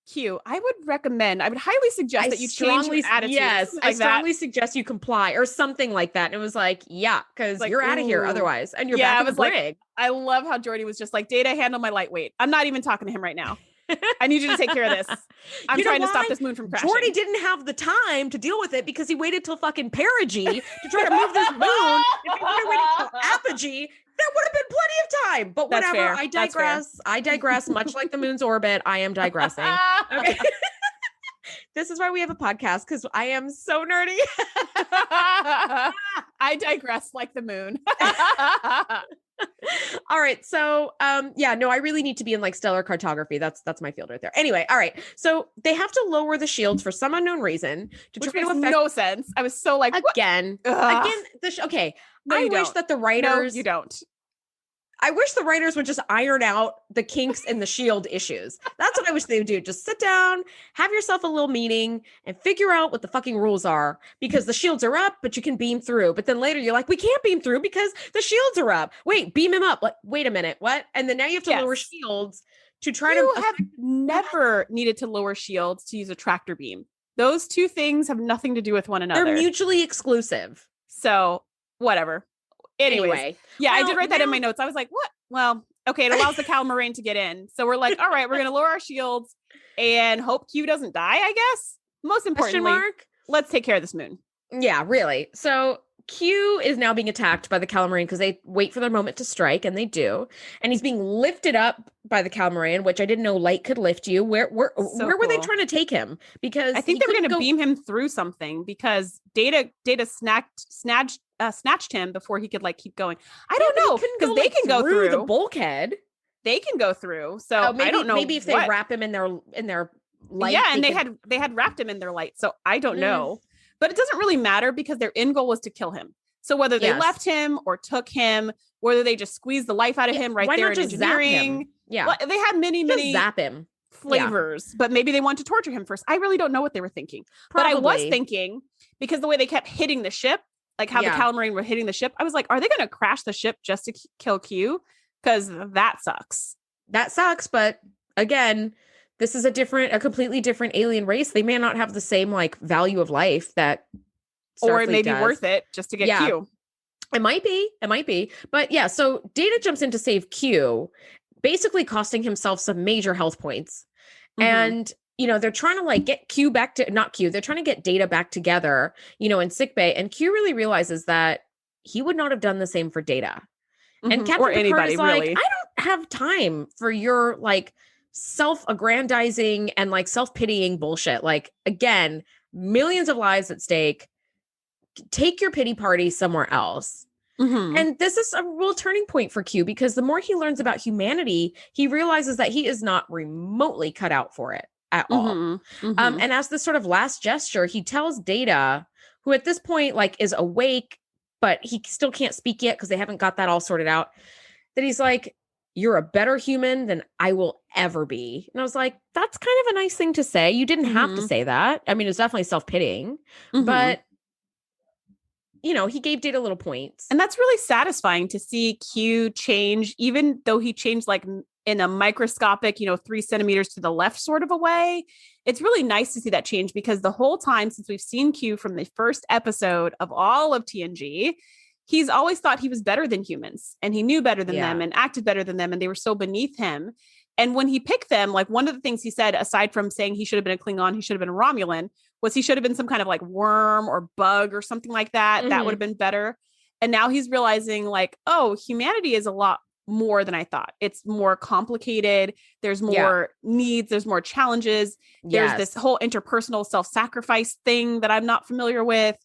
Q, I would highly suggest that you change your attitude. Yes. I strongly suggest you comply, or something like that. And it was like, because like, you're out of here otherwise. And you're back in the brig. Like, I love how Geordi was just like, Data, handle my lightweight. I'm not even talking to him right now. I need you to take care of this. I'm trying to stop this moon from crashing. Geordi didn't have the time to deal with it, because he waited till fucking perigee to try to move this moon. If he would have waited till apogee, there would have been plenty of time. But That's whatever. Fair. I digress. I digress. Much like the moon's orbit, I am digressing. Okay. This is why we have a podcast, because I am so nerdy. I digress like the moon. All right. So, I really need to be in like stellar cartography. That's my field right there. Anyway. All right. So they have to lower the shields for some unknown reason Which makes no sense. I was so like, again, okay. No, I wish that the writers, no, you don't. I wish the writers would just iron out the kinks in the shield issues. That's what I wish they would do. Just sit down, have yourself a little meeting, and figure out what the fucking rules are, because the shields are up, but you can beam through. But then later you're like, we can't beam through because the shields are up. Wait, beam him up. Like, wait a minute. What? And then now you have to lower shields to try to have never needed to lower shields to use a tractor beam. Those two things have nothing to do with one another. They're mutually exclusive. So whatever. Anyway, I did write that in my notes. I was like, what? Well, okay, it allows the Calamarain to get in. So we're like, all right, we're going to lower our shields and hope Q doesn't die, I guess. Most importantly, let's take care of this moon. Yeah, really. So Q is now being attacked by the Calamarain, because they wait for their moment to strike, and they do. And he's being lifted up by the Calamarain, which I didn't know light could lift you. Where were they trying to take him? Because I think they were going to beam him through something, because Data snatched him before he could like keep going. I don't know, because they can go through the bulkhead. They can go through. So maybe, I don't know. Maybe if they wrap him in their light. Yeah, and they had wrapped him in their light. So I don't know. But it doesn't really matter, because their end goal was to kill him. So whether they left him or took him, whether they just squeezed the life out of him there in engineering. Yeah. Well, they had many zap him flavors, but maybe they wanted to torture him first. I really don't know what they were thinking. Probably. But I was thinking, because the way they kept hitting the ship, like how the Calamari were hitting the ship. I was like, are they going to crash the ship just to kill Q? Because that sucks. That sucks. But again, this is a completely different alien race. They may not have the same like value of life that Starfleet or it may be does. worth it just to get Q. It might be. But yeah, so Data jumps in to save Q, basically costing himself some major health points. And, you know, they're trying to like get Q back to, not Q, they're trying to get Data back together, you know, in sickbay. And Q really realizes that he would not have done the same for Data. And Captain Picard is like, really. I don't have time for your like self-aggrandizing and like self-pitying bullshit. Like, again, millions of lives at stake. Take your pity party somewhere else. And this is a real turning point for Q, because the more he learns about humanity, he realizes that he is not remotely cut out for it at all. And as this sort of last gesture, he tells Data, who at this point like is awake, but he still can't speak yet because they haven't got that all sorted out, that he's like, you're a better human than I will ever be. And I was like, that's kind of a nice thing to say. You didn't have to say that. I mean, it's definitely self-pitying, but you know, he gave Data little points. And that's really satisfying to see Q change, even though he changed like in a microscopic, you know, 3 centimeters to the left sort of a way. It's really nice to see that change, because the whole time since we've seen Q from the first episode of all of TNG, he's always thought he was better than humans, and he knew better than them and acted better than them. And they were so beneath him. And when he picked them, like one of the things he said, aside from saying he should have been a Klingon, he should have been a Romulan, was he should have been some kind of like worm or bug or something like that. That would have been better. And now he's realizing like, oh, humanity is a lot more than I thought. It's more complicated. There's more needs. There's more challenges. There's this whole interpersonal self-sacrifice thing that I'm not familiar with.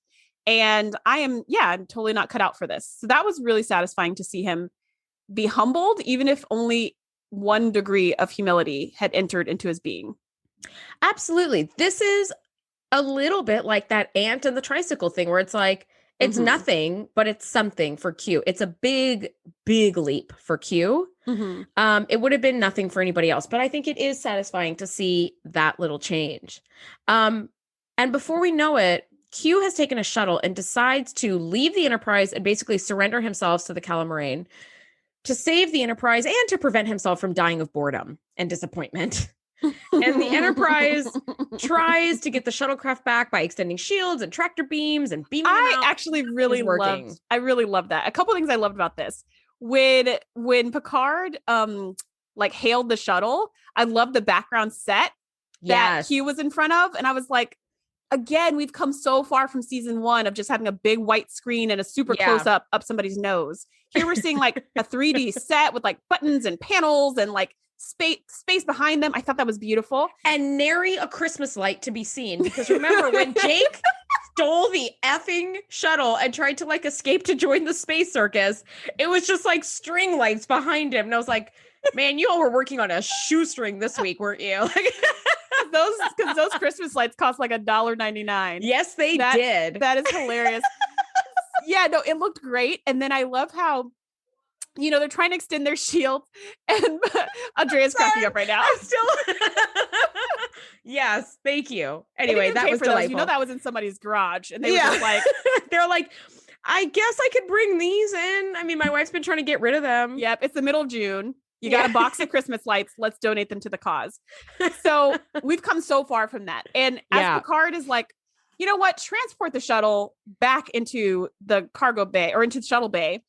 And I'm totally not cut out for this. So that was really satisfying to see him be humbled, even if only 1 degree of humility had entered into his being. Absolutely. This is a little bit like that ant and the tricycle thing, where it's like, it's nothing, but it's something for Q. It's a big, big leap for Q. It would have been nothing for anybody else, but I think it is satisfying to see that little change. And before we know it, Q has taken a shuttle and decides to leave the Enterprise and basically surrender himself to the Calamari to save the Enterprise and to prevent himself from dying of boredom and disappointment. And the Enterprise tries to get the shuttlecraft back by extending shields and tractor beams and beaming them out. I actually really loved that. A couple of things I loved about this. When Picard like hailed the shuttle, I loved the background set that Q was in front of. And I was like, again, we've come so far from season 1 of just having a big white screen and a super close up somebody's nose. Here we're seeing like a 3D set with like buttons and panels and like space behind them. I thought that was beautiful. And nary a Christmas light to be seen, because remember when Jake stole the effing shuttle and tried to like escape to join the space circus, it was just like string lights behind him. And I was like, man, you all were working on a shoestring this week, weren't you? Like, those Christmas lights cost like $1.99. Yes, they did. That is hilarious. No, it looked great. And then I love how, you know, they're trying to extend their shields, and Andrea's cracking up right now. I'm still. Yes, thank you. Anyway, that was delightful. You know, that was in somebody's garage, and they were just like, they're like, I guess I could bring these in. I mean, my wife's been trying to get rid of them. Yep, it's the middle of June. You got a box of Christmas lights. Let's donate them to the cause. So we've come so far from that. And as Picard is like, you know what? Transport the shuttle back into the cargo bay or into the shuttle bay.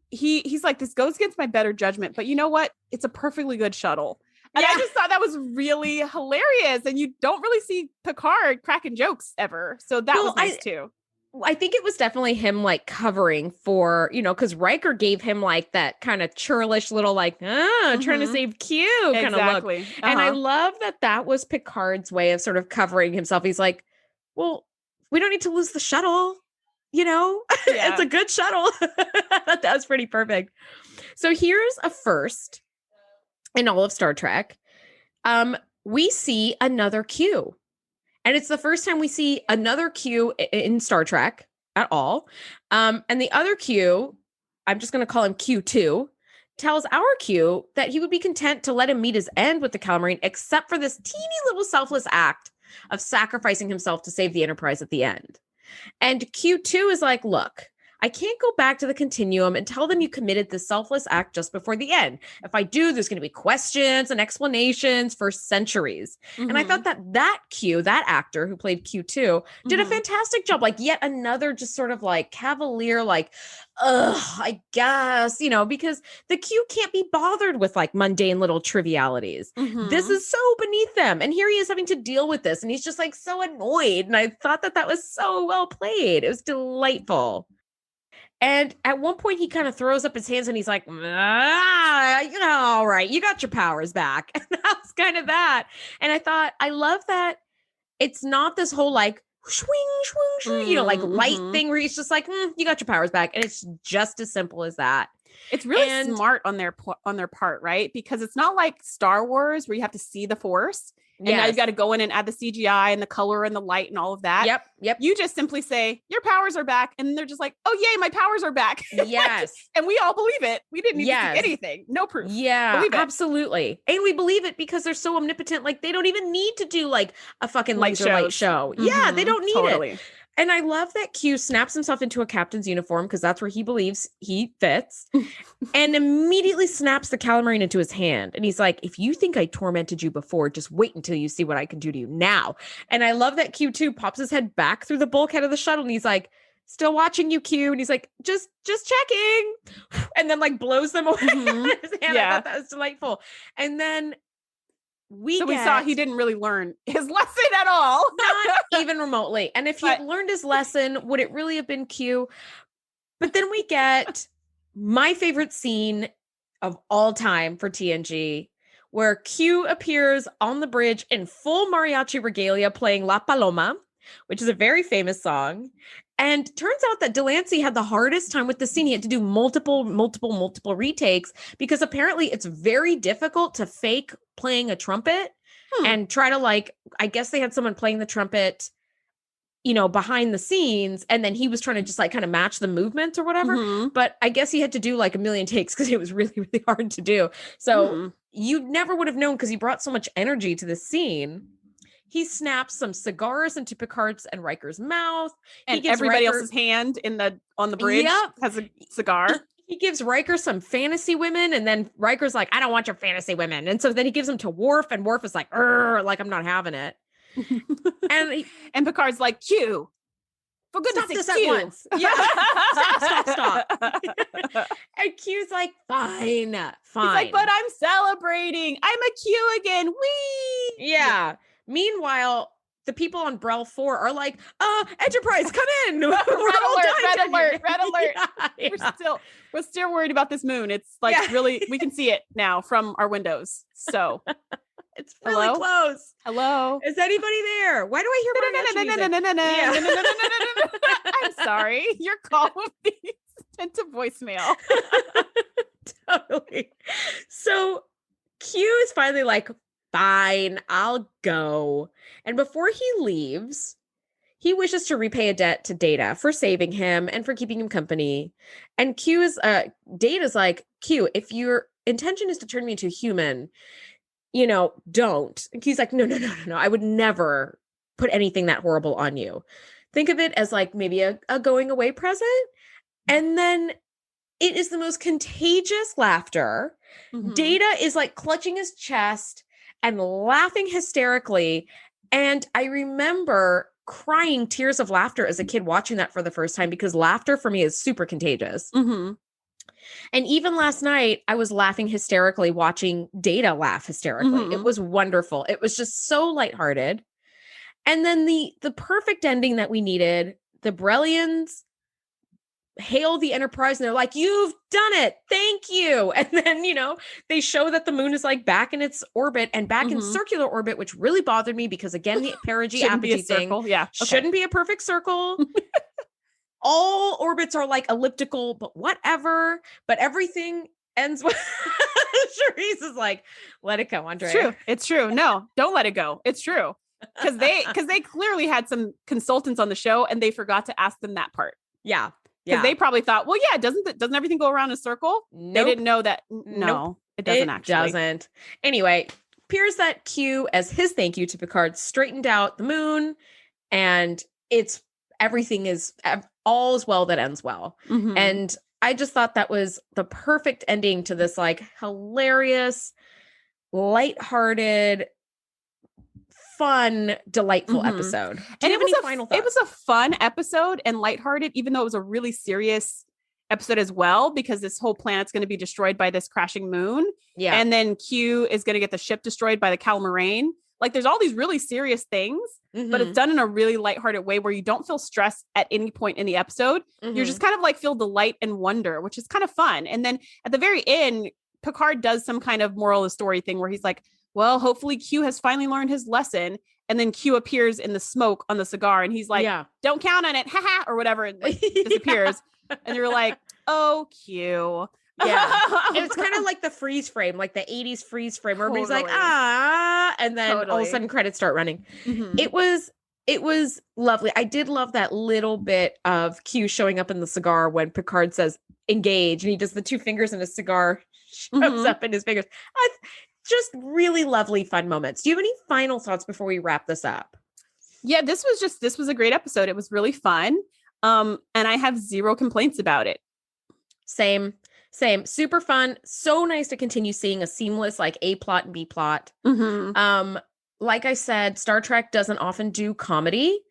He's like, this goes against my better judgment, but you know what? It's a perfectly good shuttle. And I just thought that was really hilarious. And you don't really see Picard cracking jokes ever. So that was nice too. I think it was definitely him like covering for, you know, because Riker gave him like that kind of churlish little like, trying to save Q kind of look. And I love that was Picard's way of sort of covering himself. He's like, well, we don't need to lose the shuttle. You know, it's a good shuttle. That was pretty perfect. So here's a first in all of Star Trek. We see another Q. And it's the first time we see another Q in Star Trek at all. And the other Q, I'm just going to call him Q2, tells our Q that he would be content to let him meet his end with the Calamari, except for this teeny little selfless act of sacrificing himself to save the Enterprise at the end. And Q2 is like, look, I can't go back to the continuum and tell them you committed this selfless act just before the end. If I do, there's going to be questions and explanations for centuries. And I thought that Q, that actor who played Q2, did a fantastic job. Like yet another just sort of like cavalier, like, I guess, because the Q can't be bothered with like mundane little trivialities. This is so beneath them. And here he is having to deal with this. And he's just like so annoyed. And I thought that was so well played. It was delightful. And at one point, he kind of throws up his hands and he's like, all right, you got your powers back. And that was kind of that. And I thought, I love that it's not this whole like, swing, swing, swing, like light thing where he's just like, you got your powers back. And it's just as simple as that. It's really smart on their part, right? Because it's not like Star Wars where you have to see the Force. And now you've got to go in and add the CGI and the color and the light and all of that. Yep. You just simply say, your powers are back. And they're just like, oh, yay, my powers are back. Yes. And we all believe it. We didn't need to see anything. No proof. Yeah, absolutely. And we believe it because they're so omnipotent. Like they don't even need to do like a fucking laser light show. Yeah, they don't need it. And I love that Q snaps himself into a captain's uniform because that's where he believes he fits and immediately snaps the calamarian into his hand. And he's like, if you think I tormented you before, just wait until you see what I can do to you now. And I love that Q2 pops his head back through the bulkhead of the shuttle and he's like, still watching you, Q. And he's like, just checking. And then like blows them away on his hand. I thought that was delightful. And then we saw he didn't really learn his lesson at all. Not even remotely. And if he had learned his lesson, would it really have been Q? But then we get my favorite scene of all time for TNG, where Q appears on the bridge in full mariachi regalia playing La Paloma, which is a very famous song. And turns out that Delancey had the hardest time with the scene. He had to do multiple retakes because apparently it's very difficult to fake playing a trumpet and try to like, I guess they had someone playing the trumpet, behind the scenes. And then he was trying to just like kind of match the movements or whatever. But I guess he had to do like a million takes because it was really, really hard to do. So you never would have known because he brought so much energy to the scene. He snaps some cigars into Picard's and Riker's mouth. And everybody else's hand on the bridge has a cigar. He gives Riker some fantasy women, and then Riker's like, I don't want your fantasy women. And so then he gives them to Worf, and Worf is like, like, I'm not having it. and Picard's like, Q, for goodness sake, Q. At once. Yeah. Stop. And Q's like, fine. He's like, but I'm celebrating. I'm a Q again. Whee! Yeah. Meanwhile, the people on Brel 4 are like, Enterprise, come in. Red alert. Yeah. We're still worried about this moon. It's like really, we can see it now from our windows. So it's really close. Hello. Is anybody there? Why do I hear my I'm sorry. Your call will be sent to voicemail. Totally. So Q is finally like, fine, I'll go. And before he leaves, he wishes to repay a debt to Data for saving him and for keeping him company. And Data's like, Q, if your intention is to turn me into a human, don't. And Q's like, no. I would never put anything that horrible on you. Think of it as like maybe a going away present. And then it is the most contagious laughter. Data is like clutching his chest and laughing hysterically. And I remember crying tears of laughter as a kid watching that for the first time because laughter for me is super contagious. And even last night, I was laughing hysterically watching Data laugh hysterically. It was wonderful. It was just so lighthearted. And then the perfect ending that we needed, the Brellians hail the Enterprise and they're like, you've done it. Thank you. And then, they show that the moon is like back in its orbit and back in circular orbit, which really bothered me because again, the perigee apogee thing shouldn't be a perfect circle. All orbits are like elliptical, but whatever. But everything ends with Shereese is like, let it go, Andrea. It's true. No, don't let it go. It's true. Because they clearly had some consultants on the show and they forgot to ask them that part. Yeah. Because they probably thought, well, yeah, doesn't everything go around in a circle? Nope. They didn't know that. No, it doesn't actually. It doesn't. Anyway, appears that Q, as his thank you to Picard, straightened out the moon, and it's everything is all is well that ends well. Mm-hmm. And I just thought that was the perfect ending to this like hilarious, lighthearted, fun, delightful episode. And it was a fun episode and lighthearted, even though it was a really serious episode as well, because this whole planet's going to be destroyed by this crashing moon. Yeah. And then Q is going to get the ship destroyed by the Calamarain. Like there's all these really serious things, but it's done in a really lighthearted way where you don't feel stressed at any point in the episode. You're just kind of like feel delight and wonder, which is kind of fun. And then at the very end, Picard does some kind of moral of the story thing where he's like, well, hopefully Q has finally learned his lesson. And then Q appears in the smoke on the cigar and he's like, don't count on it, haha, or whatever, and like, disappears. And you're like, oh, Q. Yeah. It's kind of like the freeze frame, like the 80s freeze frame where everybody's like, and then all of a sudden credits start running. It was lovely. I did love that little bit of Q showing up in the cigar when Picard says engage and he does the two fingers and a cigar shows up in his fingers. Just really lovely, fun moments. Do you have any final thoughts before we wrap this up? Yeah, this was a great episode. It was really fun. And I have zero complaints about it. Same. Super fun. So nice to continue seeing a seamless like A plot and B plot. Like I said, Star Trek doesn't often do comedy,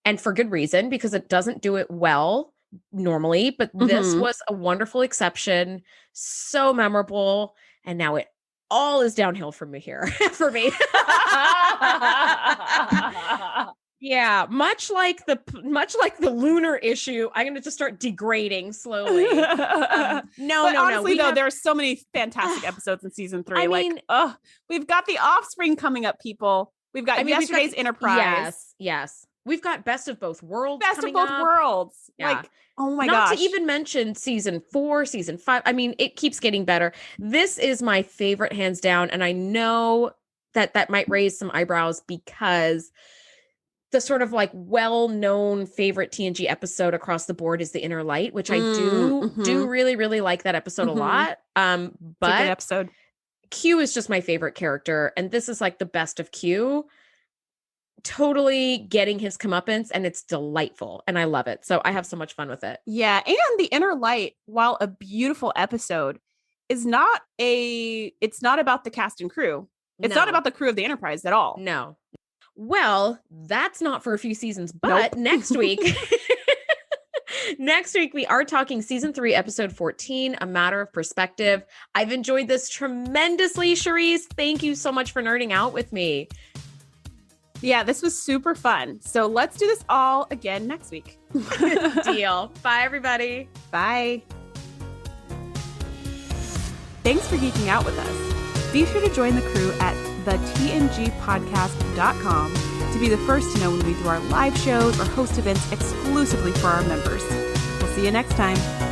and for good reason, because it doesn't do it well normally. But this was a wonderful exception. So memorable. And now it all is downhill from here for me. Yeah, much like the lunar issue, I'm going to just start degrading slowly. Honestly, there are so many fantastic episodes in season 3. We've got The Offspring coming up, people. We've got yesterday's Enterprise. Yes. We've got Best of Both Worlds. Worlds. Yeah. Like, oh my gosh. Not to even mention season 4, season 5. I mean, it keeps getting better. This is my favorite, hands down. And I know that might raise some eyebrows because the sort of like well-known favorite TNG episode across the board is The Inner Light, which I do really, really like that episode a lot. But it's a good episode. Q is just my favorite character. And this is like the best of Q. Totally getting his comeuppance, and it's delightful. And I love it. So I have so much fun with it. Yeah. And The Inner Light, while a beautiful episode, it's not about the cast and crew. It's not about the crew of the Enterprise at all. No. Well, that's not for a few seasons, but next week, we are talking season 3, episode 14, A Matter of Perspective. I've enjoyed this tremendously, Shereese. Thank you so much for nerding out with me. Yeah, this was super fun. So let's do this all again next week. Deal. Bye, everybody. Bye. Thanks for geeking out with us. Be sure to join the crew at thetngpodcast.com to be the first to know when we do our live shows or host events exclusively for our members. We'll see you next time.